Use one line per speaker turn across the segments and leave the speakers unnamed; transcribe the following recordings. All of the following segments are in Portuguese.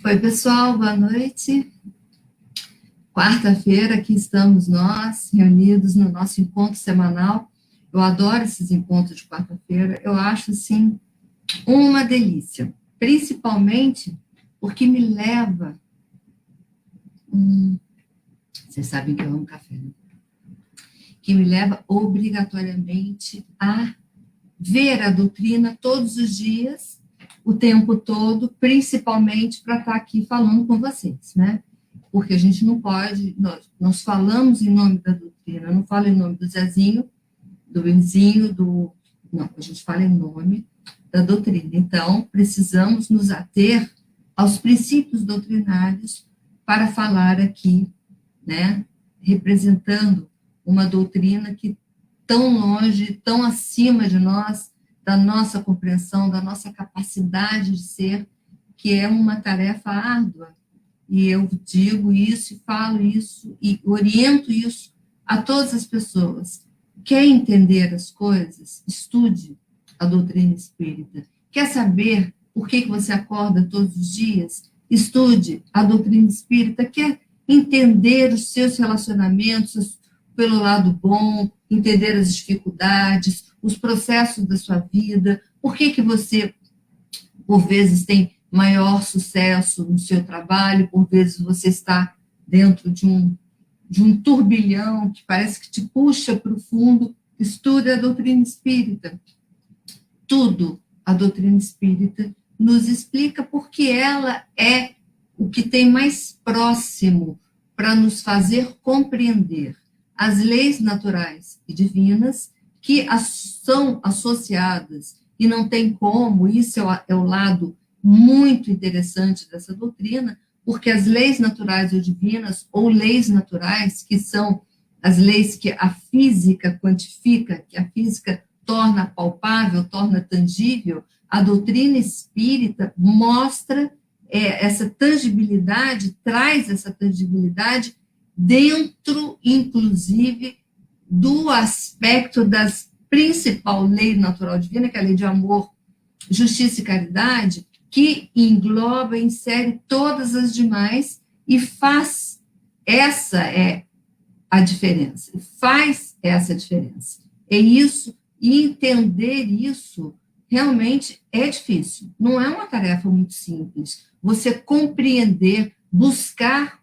Oi, pessoal, boa noite. Quarta-feira, aqui estamos nós, reunidos no nosso encontro semanal. Eu adoro esses encontros de quarta-feira, eu acho, assim, uma delícia. Principalmente porque me leva... vocês sabem que eu amo café, né? Que me leva obrigatoriamente a ver a doutrina todos os dias, o tempo todo, principalmente para estar aqui falando com vocês, né? Porque a gente não pode, nós falamos em nome da doutrina, eu não falo em nome do Zezinho, do Enzinho, não, a gente fala em nome da doutrina. Então, precisamos nos ater aos princípios doutrinários para falar aqui, né? Representando uma doutrina que tão longe, tão acima de nós, da nossa compreensão, da nossa capacidade de ser, que é uma tarefa árdua. E eu digo isso, e falo isso, e oriento isso a todas as pessoas. Quer entender as coisas? Estude a doutrina espírita. Quer saber por que você acorda todos os dias? Estude a doutrina espírita. Quer entender os seus relacionamentos pelo lado bom, entender as dificuldades, os processos da sua vida, por que você, por vezes, tem maior sucesso no seu trabalho, por vezes você está dentro de um turbilhão que parece que te puxa para o fundo. Estude a doutrina espírita. Tudo a doutrina espírita nos explica, porque ela é o que tem mais próximo para nos fazer compreender as leis naturais e divinas que são associadas, e não tem como, isso é o lado muito interessante dessa doutrina, porque as leis naturais ou divinas, ou leis naturais, que são as leis que a física quantifica, que a física torna palpável, torna tangível, a doutrina espírita mostra essa tangibilidade, traz essa tangibilidade dentro, inclusive, do aspecto das principal lei natural divina, que é a lei de amor, justiça e caridade, que engloba, insere todas as demais e faz, essa é a diferença, faz essa diferença. É isso, e entender isso realmente é difícil, não é uma tarefa muito simples. Você compreender, buscar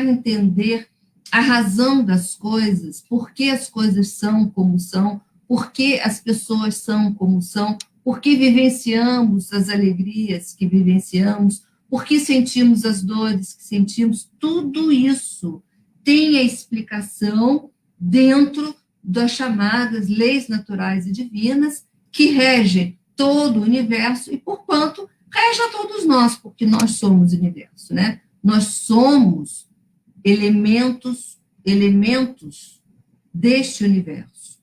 entender a razão das coisas, por que as coisas são como são, por que as pessoas são como são, por que vivenciamos as alegrias que vivenciamos, por que sentimos as dores que sentimos. Tudo isso tem a explicação dentro das chamadas leis naturais e divinas, que regem todo o universo e, porquanto, rege a todos nós, porque nós somos o universo, né? Nós somos elementos deste universo.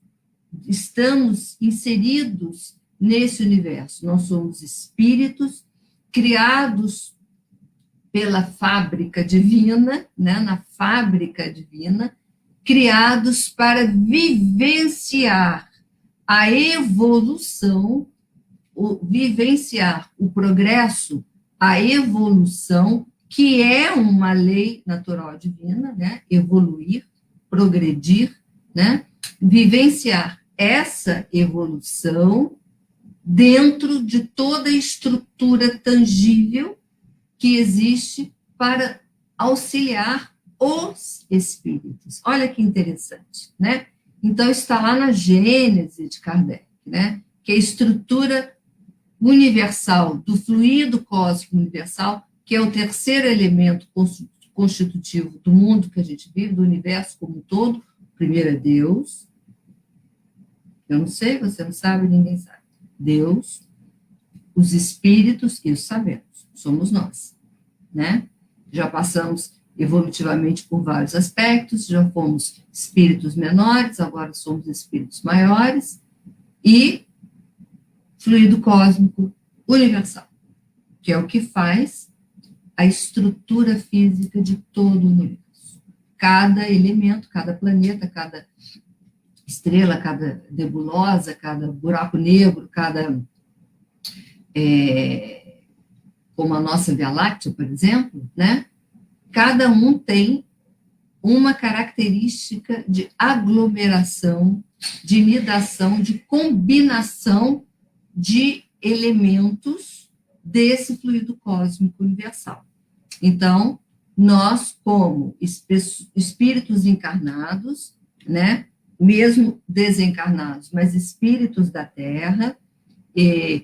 Estamos inseridos nesse universo. Nós somos espíritos criados pela fábrica divina, né? Na fábrica divina, criados para vivenciar a evolução, vivenciar o progresso, a evolução, que é uma lei natural divina, né? Evoluir, progredir, né? Vivenciar essa evolução dentro de toda a estrutura tangível que existe para auxiliar os espíritos. Olha que interessante, né? Então, está lá na Gênese de Kardec, né? Que é a estrutura universal, do fluido cósmico universal, que é o terceiro elemento constitutivo do mundo que a gente vive, do universo como um todo. O primeiro é Deus. Eu não sei, você não sabe, ninguém sabe. Deus, os espíritos e os sabemos, somos nós, né? Já passamos evolutivamente por vários aspectos, já fomos espíritos menores, agora somos espíritos maiores, e fluido cósmico universal, que é o que faz a estrutura física de todo o universo. Cada elemento, cada planeta, cada estrela, cada nebulosa, cada buraco negro, cada como a nossa Via Láctea, por exemplo, né? Cada um tem uma característica de aglomeração, de nidação, de combinação de elementos desse fluido cósmico universal. Então, nós, como espíritos encarnados, né, mesmo desencarnados, mas espíritos da Terra,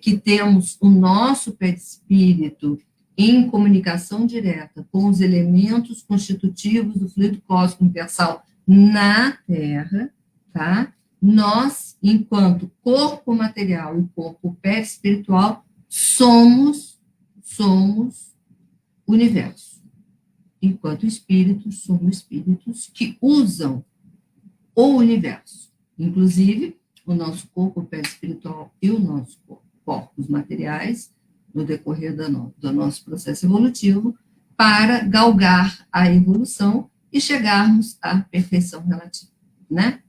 que temos o nosso perispírito em comunicação direta com os elementos constitutivos do fluido cósmico universal na Terra, tá? Nós, enquanto corpo material e corpo perispiritual, somos universo. Enquanto espíritos, somos espíritos que usam o universo. Inclusive, o nosso corpo perispiritual e o nosso corpos materiais, no decorrer do nosso processo evolutivo, para galgar a evolução e chegarmos à perfeição relativa, né?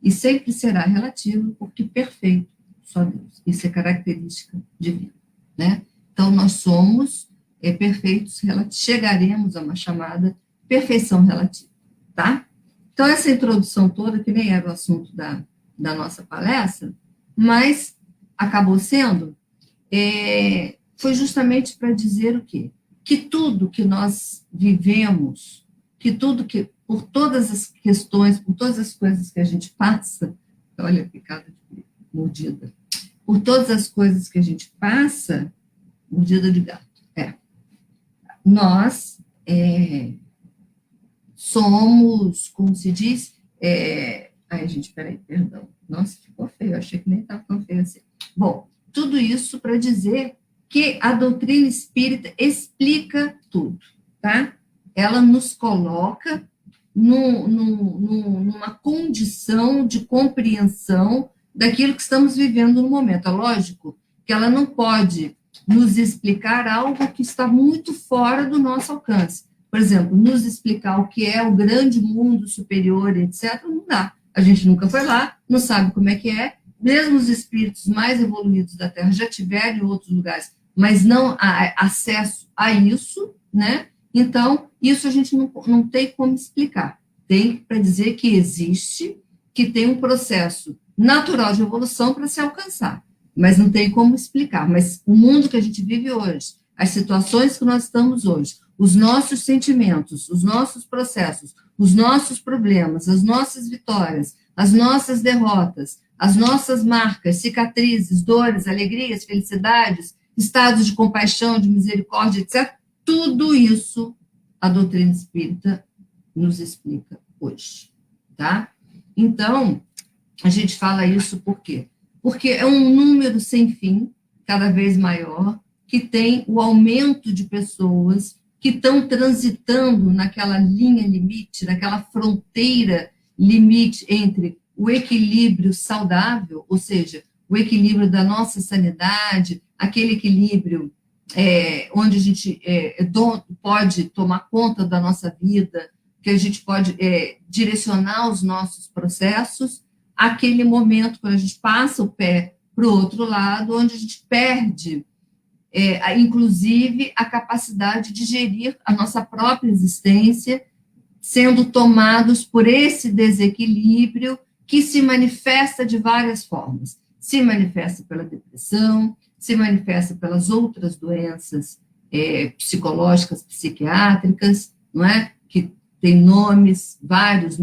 E sempre será relativo, porque perfeito só Deus. Isso é característica divina, né? Então, nós somos perfeitos, chegaremos a uma chamada perfeição relativa, tá? Então, essa introdução toda, que nem era o assunto da nossa palestra, mas acabou sendo, foi justamente para dizer o quê? Que tudo que nós vivemos, que tudo que, por todas as questões, por todas as coisas que a gente passa, olha, picada de mordida, por todas as coisas que a gente passa, mordida de gato, nós somos, como se diz, ai, gente, peraí, perdão, nossa, ficou feio, eu achei que nem estava tão feio assim. Bom, tudo isso para dizer que a doutrina espírita explica tudo, tá? Ela nos coloca numa condição de compreensão daquilo que estamos vivendo no momento. É lógico que ela não pode nos explicar algo que está muito fora do nosso alcance. Por exemplo, nos explicar o que é o grande mundo superior, etc., não dá. A gente nunca foi lá, não sabe como é que é. Mesmo os espíritos mais evoluídos da Terra já tiveram em outros lugares, mas não há acesso a isso, né? Então, isso a gente não tem como explicar. Tem para dizer que existe, que tem um processo natural de evolução para se alcançar, mas não tem como explicar. Mas o mundo que a gente vive hoje, as situações que nós estamos hoje, os nossos sentimentos, os nossos processos, os nossos problemas, as nossas vitórias, as nossas derrotas, as nossas marcas, cicatrizes, dores, alegrias, felicidades, estados de compaixão, de misericórdia, etc., tudo isso a doutrina espírita nos explica hoje, tá? Então, a gente fala isso por quê? Porque é um número sem fim, cada vez maior, que tem o aumento de pessoas que estão transitando naquela linha limite, naquela fronteira limite entre o equilíbrio saudável, ou seja, o equilíbrio da nossa sanidade, aquele equilíbrio onde a gente pode tomar conta da nossa vida, que a gente pode direcionar os nossos processos, aquele momento quando a gente passa o pé para o outro lado, onde a gente perde, inclusive, a capacidade de gerir a nossa própria existência, sendo tomados por esse desequilíbrio que se manifesta de várias formas. Se manifesta pela depressão, se manifesta pelas outras doenças psicológicas, psiquiátricas, não é? Que tem nomes, várias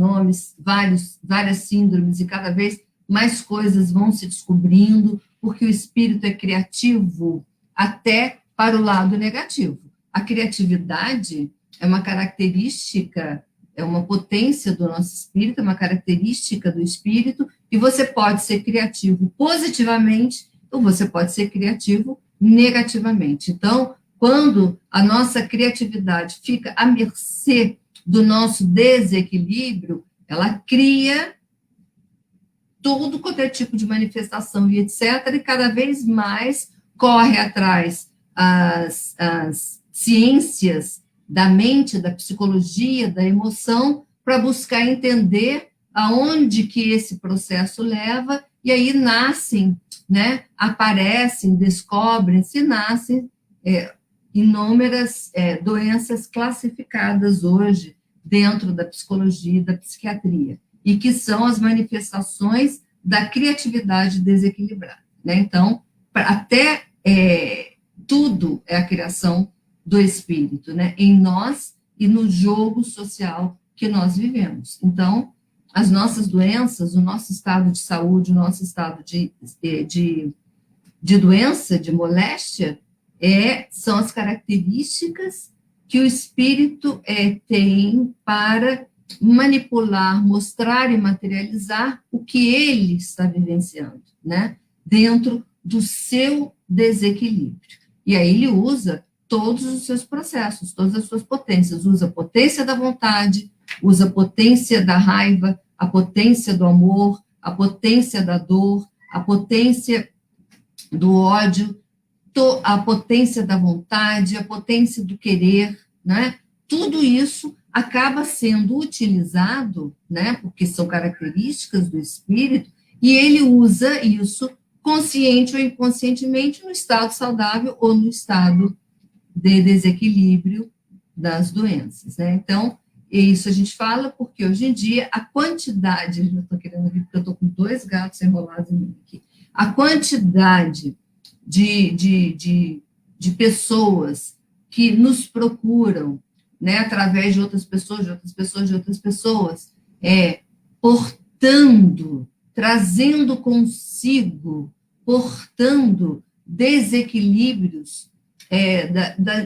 síndromes, e cada vez mais coisas vão se descobrindo, porque o espírito é criativo até para o lado negativo. A criatividade é uma característica, é uma potência do nosso espírito, é uma característica do espírito, e você pode ser criativo positivamente, ou você pode ser criativo negativamente. Então, quando a nossa criatividade fica à mercê do nosso desequilíbrio, ela cria todo quanto é tipo de manifestação e etc., e cada vez mais corre atrás as ciências da mente, da psicologia, da emoção, para buscar entender aonde que esse processo leva, e aí nascem, né, aparecem, descobrem-se, nascem inúmeras doenças classificadas hoje dentro da psicologia e da psiquiatria, e que são as manifestações da criatividade desequilibrada, né? Então, até tudo é a criação do espírito, né? Em nós e no jogo social que nós vivemos. Então, as nossas doenças, o nosso estado de saúde, o nosso estado de doença, de moléstia, são as características que o espírito tem para manipular, mostrar e materializar o que ele está vivenciando, né? Dentro do seu desequilíbrio. E aí ele usa todos os seus processos, todas as suas potências, usa a potência da vontade, usa a potência da raiva, a potência do amor, a potência da dor, a potência do ódio, a potência da vontade, a potência do querer, né? Tudo isso acaba sendo utilizado, né? Porque são características do espírito, e ele usa isso consciente ou inconscientemente no estado saudável ou no estado de desequilíbrio das doenças, né? Então, isso a gente fala porque hoje em dia a quantidade, eu estou querendo ver porque eu estou com 2 gatos enrolados em mim aqui, a quantidade de pessoas que nos procuram, né, através de outras pessoas, trazendo consigo, portando desequilíbrios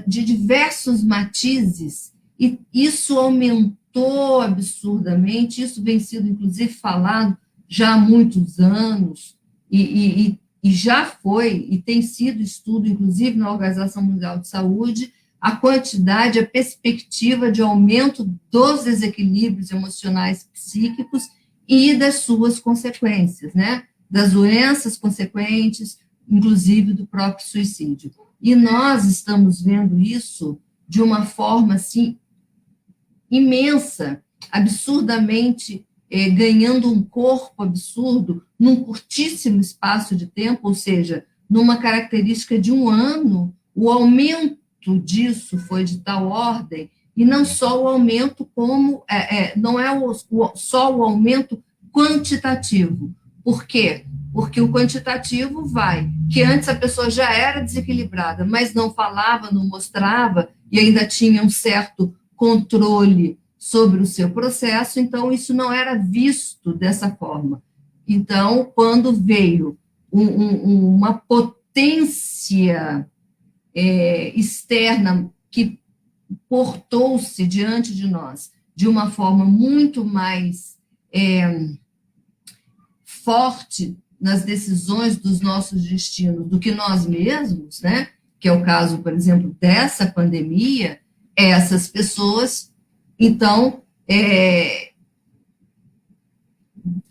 de diversos matizes, e isso aumentou absurdamente, isso vem sido, inclusive, falado já há muitos anos, e já foi, e tem sido estudo, inclusive, na Organização Mundial de Saúde, a quantidade, a perspectiva de aumento dos desequilíbrios emocionais psíquicos e das suas consequências, né? Das doenças consequentes, inclusive do próprio suicídio. E nós estamos vendo isso de uma forma, assim, imensa, absurdamente ganhando um corpo absurdo num curtíssimo espaço de tempo, ou seja, numa característica de um ano, o aumento disso foi de tal ordem, e não só o aumento como, não é só o aumento quantitativo. Por quê? Porque o quantitativo que antes a pessoa já era desequilibrada, mas não falava, não mostrava, e ainda tinha um certo controle sobre o seu processo, então isso não era visto dessa forma. Então, quando veio uma potência externa que portou-se diante de nós de uma forma muito mais forte nas decisões dos nossos destinos do que nós mesmos, né? Que é o caso, por exemplo, dessa pandemia, essas pessoas, então,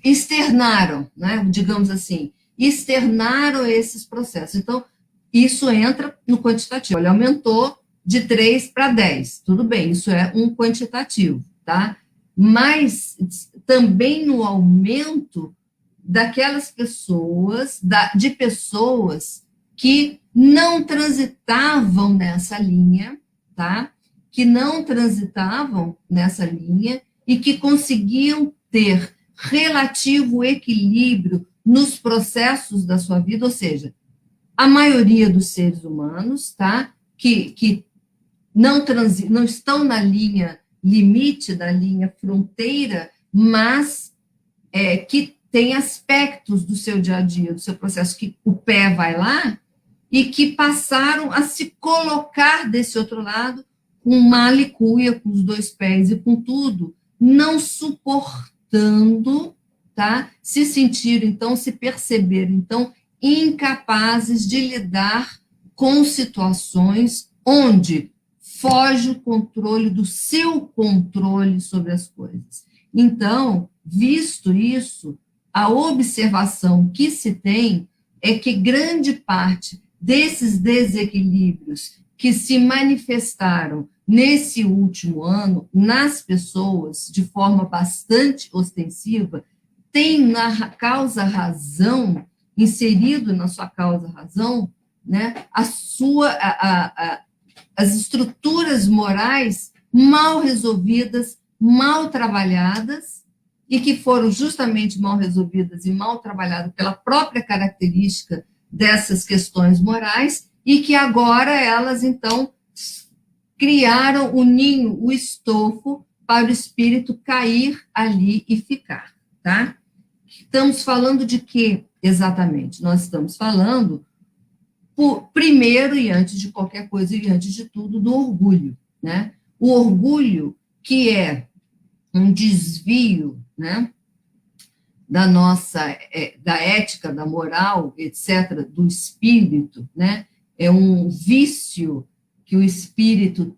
externaram, né? Digamos assim, externaram esses processos. Então, isso entra no quantitativo. Ele aumentou de 3 para 10. Tudo bem, isso é um quantitativo, tá? Mas também no aumento daquelas pessoas, de pessoas que não transitavam nessa linha, tá? Que não transitavam nessa linha e que conseguiam ter relativo equilíbrio nos processos da sua vida, ou seja, a maioria dos seres humanos, tá? Que não estão na linha limite, da linha fronteira, mas que tem aspectos do seu dia a dia, do seu processo, que o pé vai lá, e que passaram a se colocar desse outro lado com malicuia, com os 2 pés e com tudo, não suportando, tá? Se sentir, então, se perceber, então, incapazes de lidar com situações onde foge o controle do seu controle sobre as coisas. Então, visto isso, a observação que se tem é que grande parte desses desequilíbrios que se manifestaram nesse último ano nas pessoas de forma bastante ostensiva tem na causa-razão, inserido na sua causa-razão, né, as estruturas morais mal resolvidas, mal trabalhadas, e que foram justamente mal resolvidas e mal trabalhadas pela própria característica dessas questões morais, e que agora elas, então, criaram o ninho, o estofo, para o espírito cair ali e ficar, tá? Estamos falando de quê, exatamente? Nós estamos falando, primeiro e antes de qualquer coisa e antes de tudo, do orgulho, né? O orgulho, que é um desvio, né, da nossa, da ética, da moral, etc., do espírito, né? É um vício que o espírito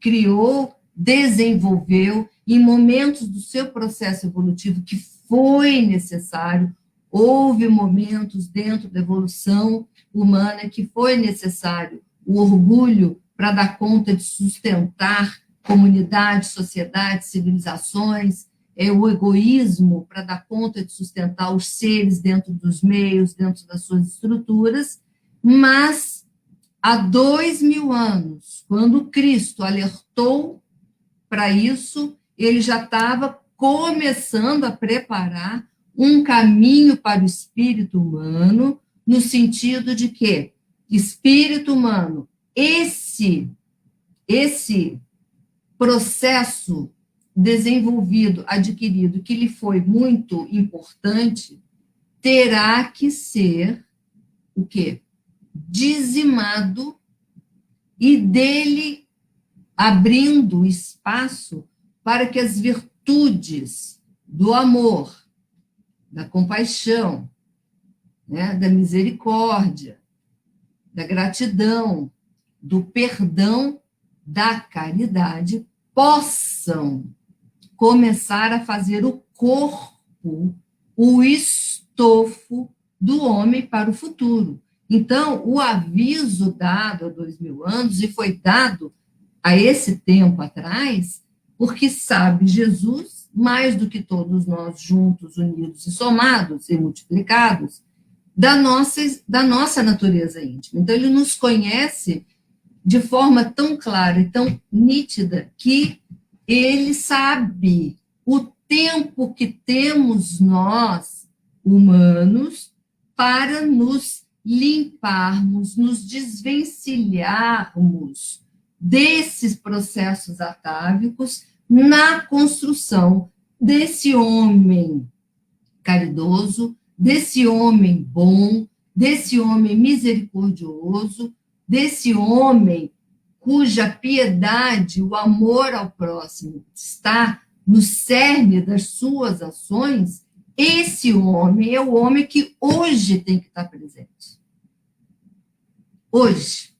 criou, desenvolveu em momentos do seu processo evolutivo que foi necessário. Houve momentos dentro da evolução humana que foi necessário o orgulho para dar conta de sustentar comunidades, sociedades, civilizações, o egoísmo para dar conta de sustentar os seres dentro dos meios, dentro das suas estruturas, mas há 2000 anos, quando Cristo alertou para isso, ele já estava começando a preparar um caminho para o espírito humano, no sentido de que espírito humano, esse processo desenvolvido, adquirido, que lhe foi muito importante, terá que ser o quê? Dizimado, e dele abrindo espaço para que as virtudes do amor, da compaixão, né, da misericórdia, da gratidão, do perdão, da caridade, possam começar a fazer o corpo, o estofo do homem para o futuro. Então, o aviso dado há 2000 anos, e foi dado a esse tempo atrás, porque sabe Jesus, mais do que todos nós juntos, unidos e somados e multiplicados, da nossa natureza íntima. Então, ele nos conhece de forma tão clara e tão nítida que ele sabe o tempo que temos nós, humanos, para nos limparmos, nos desvencilharmos desses processos atávicos na construção desse homem caridoso, desse homem bom, desse homem misericordioso, desse homem cuja piedade, o amor ao próximo está no cerne das suas ações. Esse homem é o homem que hoje tem que estar presente. Hoje.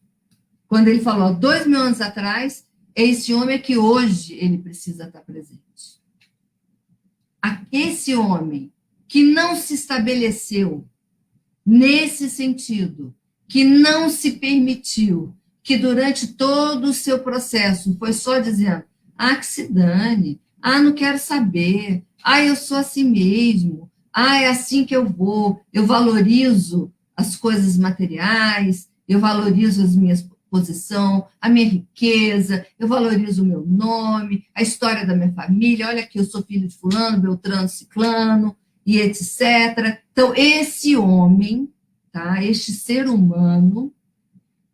Quando ele falou 2000 anos atrás, é esse homem que hoje ele precisa estar presente. Esse homem que não se estabeleceu nesse sentido, que não se permitiu, que durante todo o seu processo foi só dizendo, que se dane, não quero saber, eu sou assim mesmo, é assim que eu vou, eu valorizo as coisas materiais, eu valorizo as minhas posição, a minha riqueza, eu valorizo o meu nome, a história da minha família, olha aqui, eu sou filho de fulano, beltrano, ciclano, e etc. Então, esse homem, tá, este ser humano,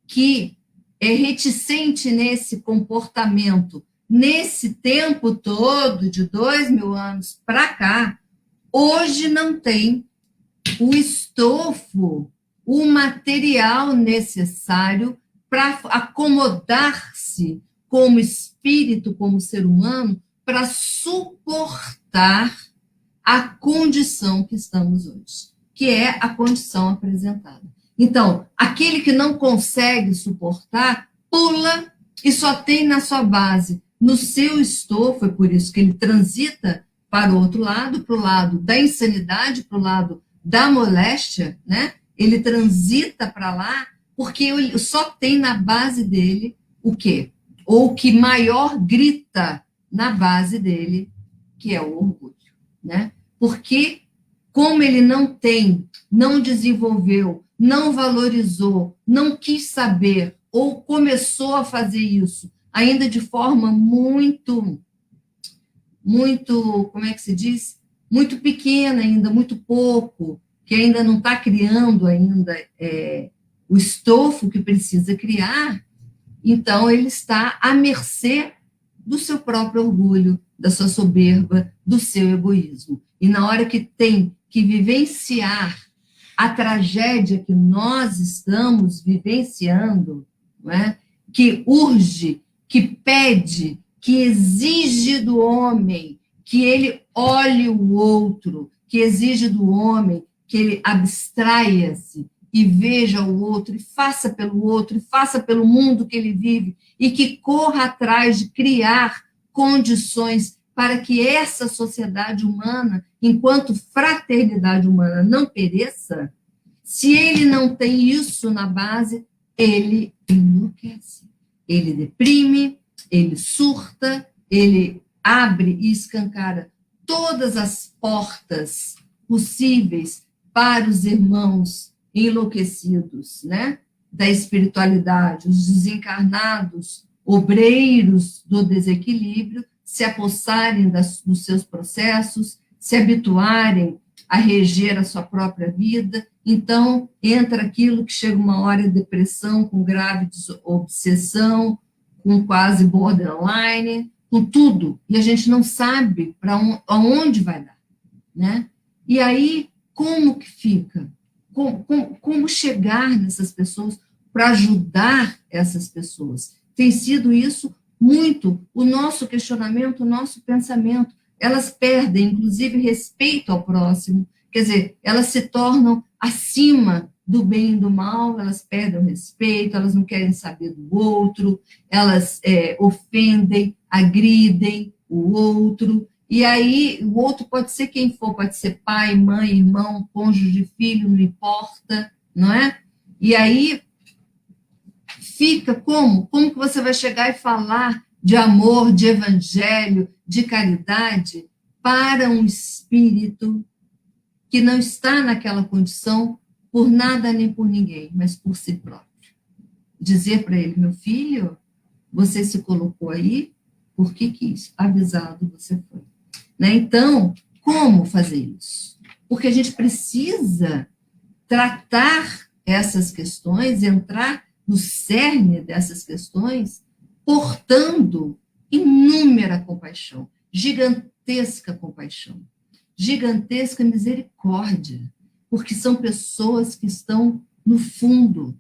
que é reticente nesse comportamento, nesse tempo todo, de 2000 anos para cá, hoje não tem o estofo, o material necessário para acomodar-se como espírito, como ser humano, para suportar a condição que estamos hoje, que é a condição apresentada. Então, aquele que não consegue suportar, pula e só tem na sua base, no seu estofo, é por isso que ele transita para o outro lado, para o lado da insanidade, para o lado da moléstia, né? Ele transita para lá, porque ele só tem na base dele o quê? Ou o que maior grita na base dele, que é o orgulho, né? Porque, como ele não tem, não desenvolveu, não valorizou, não quis saber ou começou a fazer isso, ainda de forma muito, como é que se diz? Muito pequena ainda, muito pouco, que ainda não está criando ainda o estofo que precisa criar, então ele está à mercê do seu próprio orgulho, da sua soberba, do seu egoísmo. E na hora que tem que vivenciar a tragédia que nós estamos vivenciando, não é? Que urge, que pede, que exige do homem que ele olhe o outro, que exige do homem que ele abstraia-se e veja o outro, e faça pelo outro, e faça pelo mundo que ele vive, e que corra atrás de criar condições para que essa sociedade humana, enquanto fraternidade humana, não pereça. Se ele não tem isso na base, ele enlouquece, ele deprime, ele surta, ele abre e escancara todas as portas possíveis para os irmãos enlouquecidos, né, da espiritualidade, os desencarnados, obreiros do desequilíbrio, se apossarem dos seus processos, se habituarem a reger a sua própria vida. Então, entra aquilo que chega uma hora de depressão, com grave obsessão, com quase borderline, com tudo, e a gente não sabe para aonde vai dar, né? E aí, como que fica? Como chegar nessas pessoas para ajudar essas pessoas? Tem sido isso muito o nosso questionamento, o nosso pensamento. Elas perdem, inclusive, respeito ao próximo, quer dizer, elas se tornam acima do bem e do mal, elas perdem o respeito, elas não querem saber do outro, elas ofendem, agridem o outro, e aí o outro pode ser quem for, pode ser pai, mãe, irmão, cônjuge, filho, não importa, não é? E aí fica como? Como que você vai chegar e falar de amor, de evangelho, de caridade para um espírito que não está naquela condição por nada nem por ninguém, mas por si próprio? Dizer para ele, meu filho, você se colocou aí porque quis, avisado você foi. Né? Então, como fazer isso? Porque a gente precisa tratar essas questões, entrar no cerne dessas questões, portando inúmera compaixão, gigantesca misericórdia, porque são pessoas que estão no fundo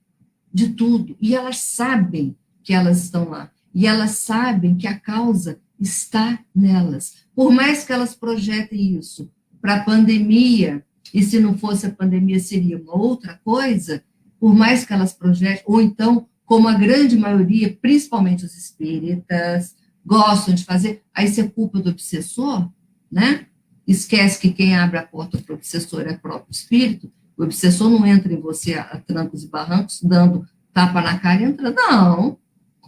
de tudo, e elas sabem que elas estão lá, e elas sabem que a causa está nelas. Por mais que elas projetem isso para a pandemia, e se não fosse a pandemia seria uma outra coisa, por mais que elas projetem, ou então, como a grande maioria, principalmente os espíritas, gostam de fazer, aí isso é culpa do obsessor, né? Esquece que quem abre a porta para o obsessor é o próprio espírito. O obsessor não entra em você a trancos e barrancos, dando tapa na cara e entra. Não,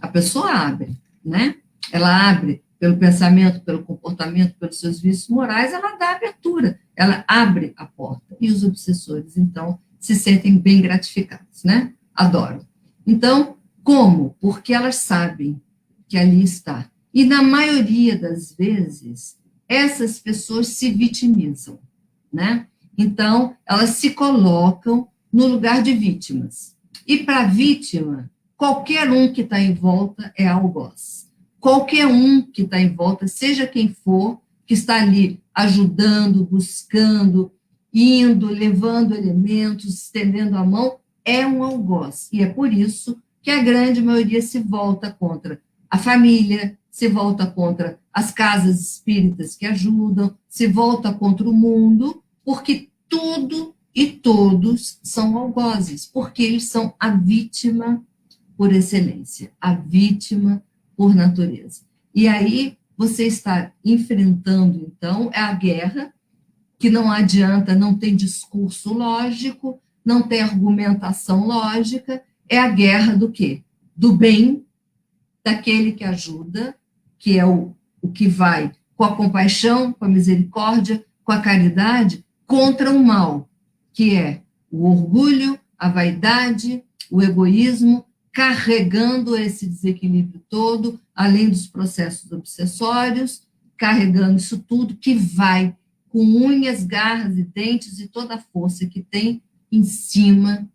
a pessoa abre, né? Ela abre pelo pensamento, pelo comportamento, pelos seus vícios morais, ela dá abertura, ela abre a porta. E os obsessores, então, se sentem bem gratificados, né? Adoram. Então, como? Porque elas sabem que ali está. E na maioria das vezes, essas pessoas se vitimizam, né? Então, elas se colocam no lugar de vítimas. E para a vítima, qualquer um que está em volta é algoz. Qualquer um que está em volta, seja quem for, que está ali ajudando, buscando, indo, levando elementos, estendendo a mão, é um algoz. E é por isso que a grande maioria se volta contra a família, se volta contra as casas espíritas que ajudam, se volta contra o mundo, porque tudo e todos são algozes, porque eles são a vítima por excelência, a vítima por natureza. E aí você está enfrentando, então, a guerra, que não adianta, não tem discurso lógico, não tem argumentação lógica, é a guerra do quê? Do bem, daquele que ajuda, que é o que vai com a compaixão, com a misericórdia, com a caridade, contra o mal, que é o orgulho, a vaidade, o egoísmo, carregando esse desequilíbrio todo, além dos processos obsessórios, carregando isso tudo que vai com unhas, garras e dentes e toda a força que tem em cima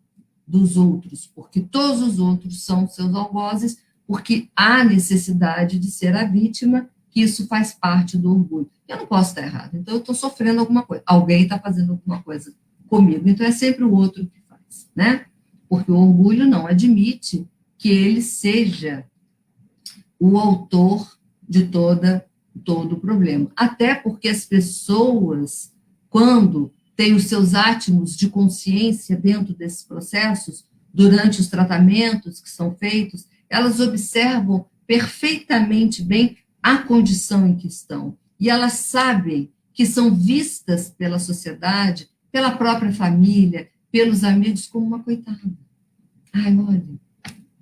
dos outros, porque todos os outros são seus algozes, porque há necessidade de ser a vítima, que isso faz parte do orgulho. Eu não posso estar errado, então eu estou sofrendo alguma coisa, alguém está fazendo alguma coisa comigo, então é sempre o outro que faz, né? Porque o orgulho não admite que ele seja o autor de todo o problema. Até porque as pessoas, quando têm os seus átomos de consciência dentro desses processos, durante os tratamentos que são feitos, elas observam perfeitamente bem a condição em que estão. E elas sabem que são vistas pela sociedade, pela própria família, pelos amigos, como uma coitada. Ai, olha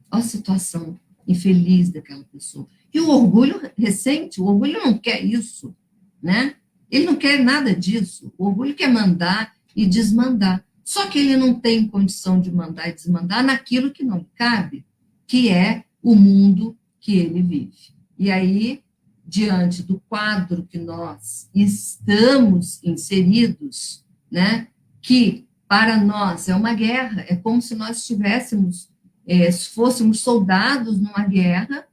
a situação infeliz daquela pessoa. E o orgulho recente, o orgulho não quer isso, né? Ele não quer nada disso. O orgulho quer mandar e desmandar. Só que ele não tem condição de mandar e desmandar naquilo que não cabe, que é o mundo que ele vive. E aí, diante do quadro que nós estamos inseridos, né, que para nós é uma guerra, é como se nós estivéssemos, fôssemos soldados numa guerra,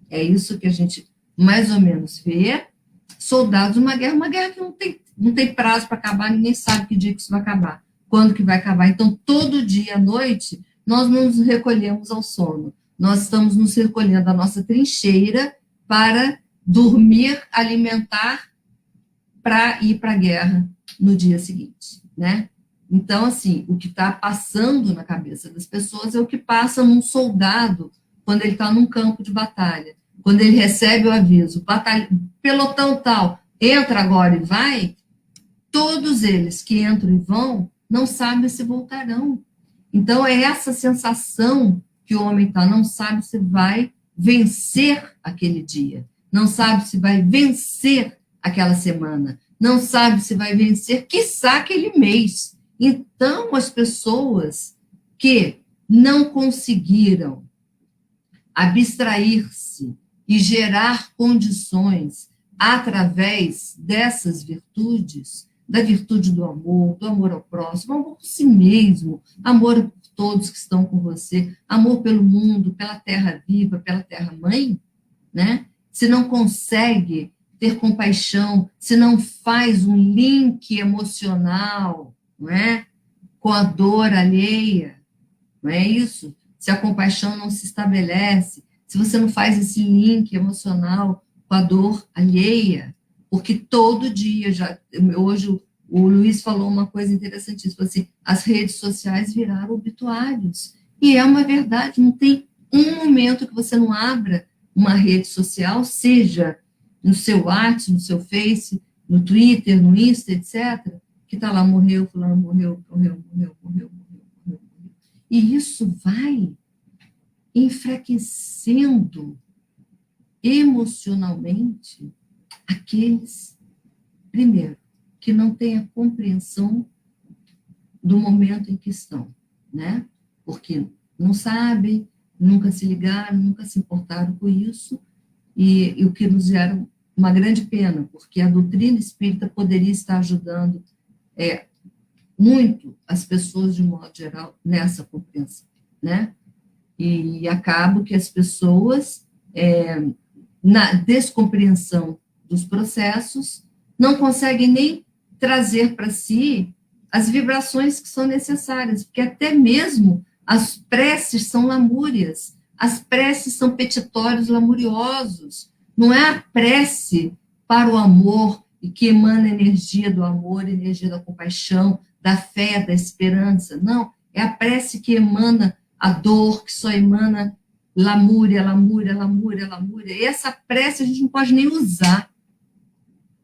é isso que a gente mais ou menos vê, soldados numa guerra que não tem prazo para acabar, ninguém sabe que dia que isso vai acabar, quando que vai acabar. Então, todo dia à noite, nós nos recolhemos ao sono, nós estamos nos recolhendo à nossa trincheira para dormir, alimentar, para ir para a guerra no dia seguinte, né? Então, assim, o que está passando na cabeça das pessoas é o que passa num soldado quando ele está num campo de batalha, quando ele recebe o aviso, pelotão tal, entra agora e vai, todos eles que entram e vão não sabem se voltarão. Então, é essa sensação que o homem está, não sabe se vai vencer aquele dia, não sabe se vai vencer aquela semana, não sabe se vai vencer, quiçá, aquele mês. Então, as pessoas que não conseguiram abstrair-se e gerar condições através dessas virtudes, da virtude do amor ao próximo, amor por si mesmo, amor por todos que estão com você, amor pelo mundo, pela terra viva, pela terra mãe, né? Se não consegue ter compaixão, se não faz um link emocional, não é? Com a dor alheia, não é isso? Se a compaixão não se estabelece, se você não faz esse link emocional com a dor alheia, porque todo dia, hoje o Luiz falou uma coisa interessantíssima, assim, as redes sociais viraram obituários, e é uma verdade, não tem um momento que você não abra uma rede social, seja no seu WhatsApp, no seu Face, no Twitter, no Insta, etc., que está lá, morreu, fulano morreu. E isso vai enfraquecendo emocionalmente aqueles, primeiro, que não têm a compreensão do momento em que estão, né? Porque não sabem, nunca se ligaram, nunca se importaram com isso, e o que nos gera uma grande pena, porque a doutrina espírita poderia estar ajudando muito as pessoas, de modo geral, nessa compreensão, né? E acaba que as pessoas, na descompreensão dos processos, não conseguem nem trazer para si as vibrações que são necessárias, porque até mesmo as preces são lamúrias, as preces são petitórios lamuriosos, não é a prece para o amor, e que emana energia do amor, energia da compaixão, da fé, da esperança, não, é a prece que emana a dor, que só emana lamúria, e essa prece a gente não pode nem usar,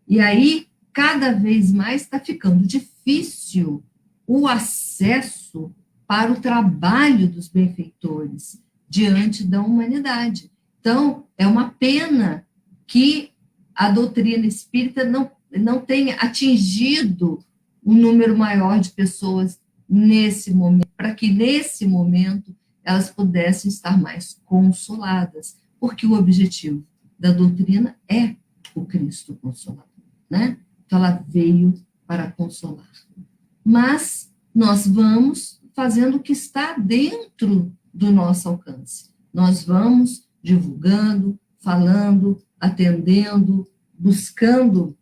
e aí, cada vez mais está ficando difícil o acesso para o trabalho dos benfeitores diante da humanidade. Então, é uma pena que a doutrina espírita não tenha atingido um número maior de pessoas nesse momento, para que nesse momento elas pudessem estar mais consoladas, porque o objetivo da doutrina é o Cristo Consolador, né? Então, ela veio para consolar. Mas nós vamos fazendo o que está dentro do nosso alcance. Nós vamos divulgando, falando, atendendo, buscando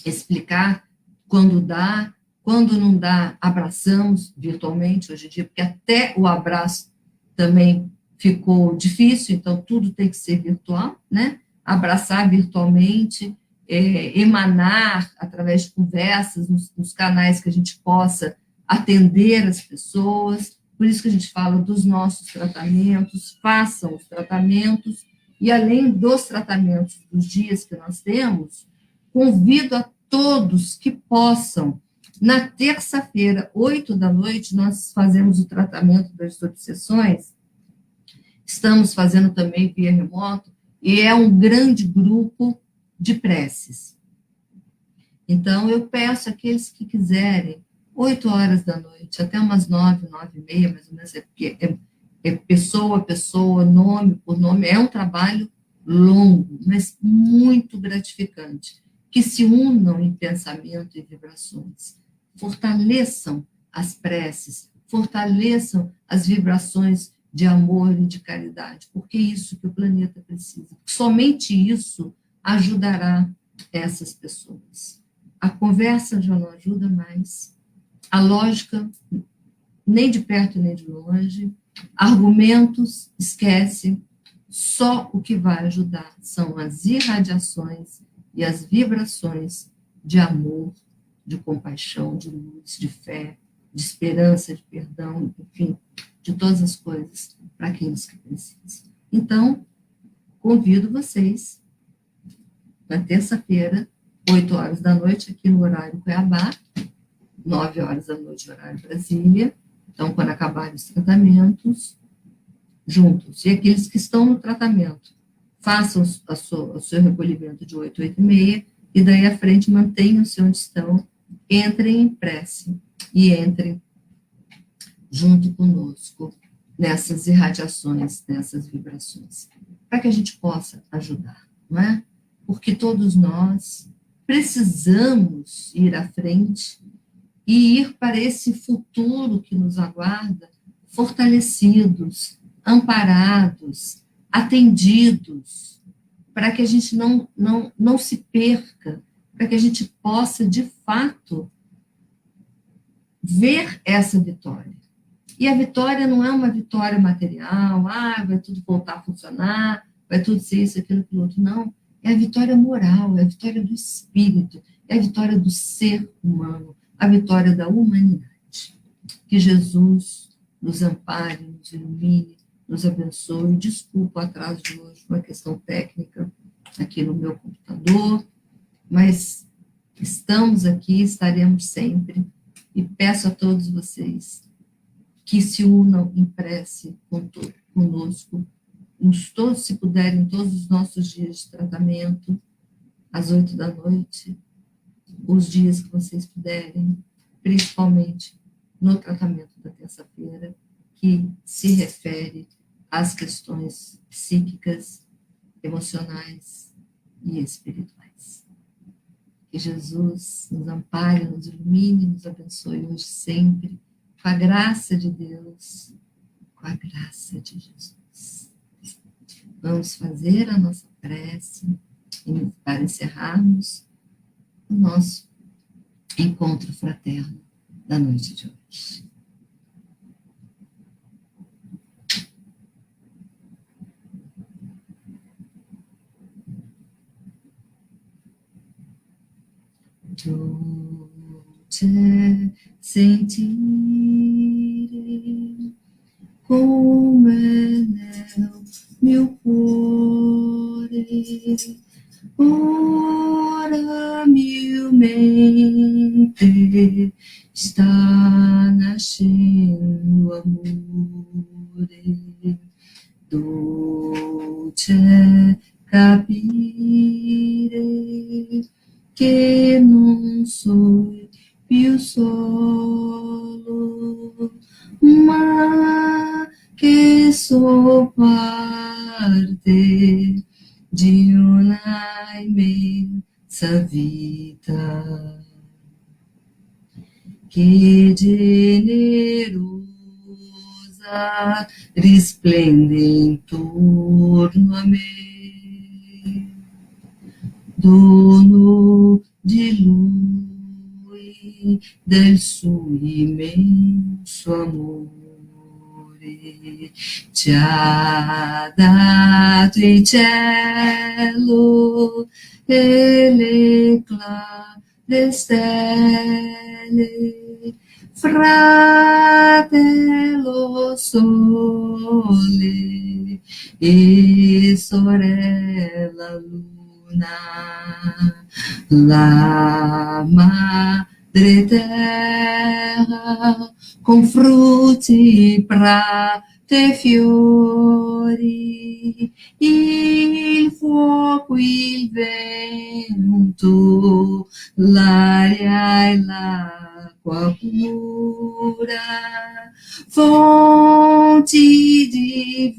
explicar quando dá, quando não dá, abraçamos virtualmente hoje em dia, porque até o abraço também ficou difícil, então tudo tem que ser virtual, né? Abraçar virtualmente, emanar através de conversas nos canais que a gente possa atender as pessoas. Por isso que a gente fala dos nossos tratamentos, façam os tratamentos, e além dos tratamentos dos dias que nós temos, convido a todos que possam. Na terça-feira, 8 da noite, nós fazemos o tratamento das obsessões. Estamos fazendo também via remoto, e é um grande grupo de preces. Então, eu peço àqueles que quiserem, 8 horas da noite, até umas 9, 9h30, mais ou menos, porque é pessoa a pessoa, nome por nome, é um trabalho longo, mas muito gratificante, que se unam em pensamento e vibrações, fortaleçam as preces, fortaleçam as vibrações de amor e de caridade, porque é isso que o planeta precisa. Somente isso ajudará essas pessoas. A conversa já não ajuda mais, a lógica, nem de perto nem de longe, argumentos, esquece, só o que vai ajudar são as irradiações e as vibrações de amor, de compaixão, de luz, de fé, de esperança, de perdão, enfim, de todas as coisas para aqueles que precisam. Então, convido vocês, na terça-feira, 8 horas da noite, aqui no horário Cuiabá, 9 horas da noite, horário Brasília. Então, quando acabarem os tratamentos, juntos. E aqueles que estão no tratamento, façam o seu recolhimento de 8, 8h30, e daí à frente mantenham-se onde estão, entrem em prece e entrem junto conosco nessas irradiações, nessas vibrações, para que a gente possa ajudar, não é? Porque todos nós precisamos ir à frente e ir para esse futuro que nos aguarda fortalecidos, amparados, atendidos, para que a gente não se perca, para que a gente possa, de fato, ver essa vitória. E a vitória não é uma vitória material, vai tudo voltar a funcionar, vai tudo ser isso, aquilo, aquilo outro, não. É a vitória moral, é a vitória do espírito, é a vitória do ser humano, a vitória da humanidade. Que Jesus nos ampare, nos ilumine, nos abençoe. Desculpa o atraso de hoje, uma questão técnica aqui no meu computador, mas estamos aqui, estaremos sempre, e peço a todos vocês que se unam em prece conosco, todos, se puderem, todos os nossos dias de tratamento, às 8 da noite, os dias que vocês puderem, principalmente no tratamento da terça-feira, que se refere às questões psíquicas, emocionais e espirituais. Que Jesus nos ampare, nos ilumine, nos abençoe hoje sempre, com a graça de Deus, com a graça de Jesus. Vamos fazer a nossa prece para encerrarmos o nosso encontro fraterno da noite de hoje. Dolce sentire come nel mio cuore ora umilmente sta nascendo amore, dolce capire che non soy più solo, ma che sou parte de uma imensa vida que generosa risplende em torno a mim, dono de lui del suo immenso amore, ci ha dato il cielo e l'eclat delle stelle, fratello sole e sorella luna, la madre terra con frutti, prati e fiori, il fuoco, il vento, l'aria e l'acqua pura, fonti di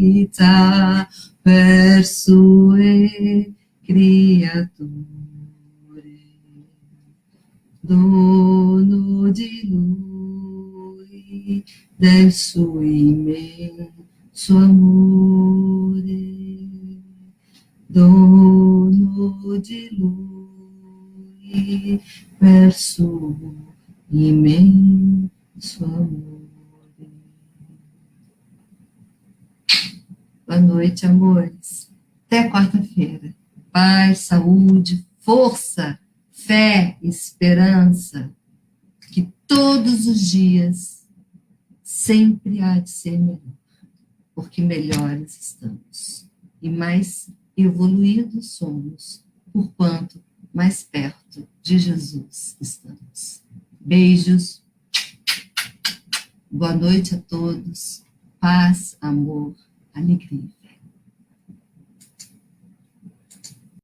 vita per sue creature, dono di lui, del suo immenso amore, dono di lui, per suo immenso amore. Boa noite, amores. Até quarta-feira. Paz, saúde, força, fé, esperança. Que todos os dias sempre há de ser melhor. Porque melhores estamos. E mais evoluídos somos, porquanto mais perto de Jesus estamos. Beijos. Boa noite a todos. Paz, amor, alegria.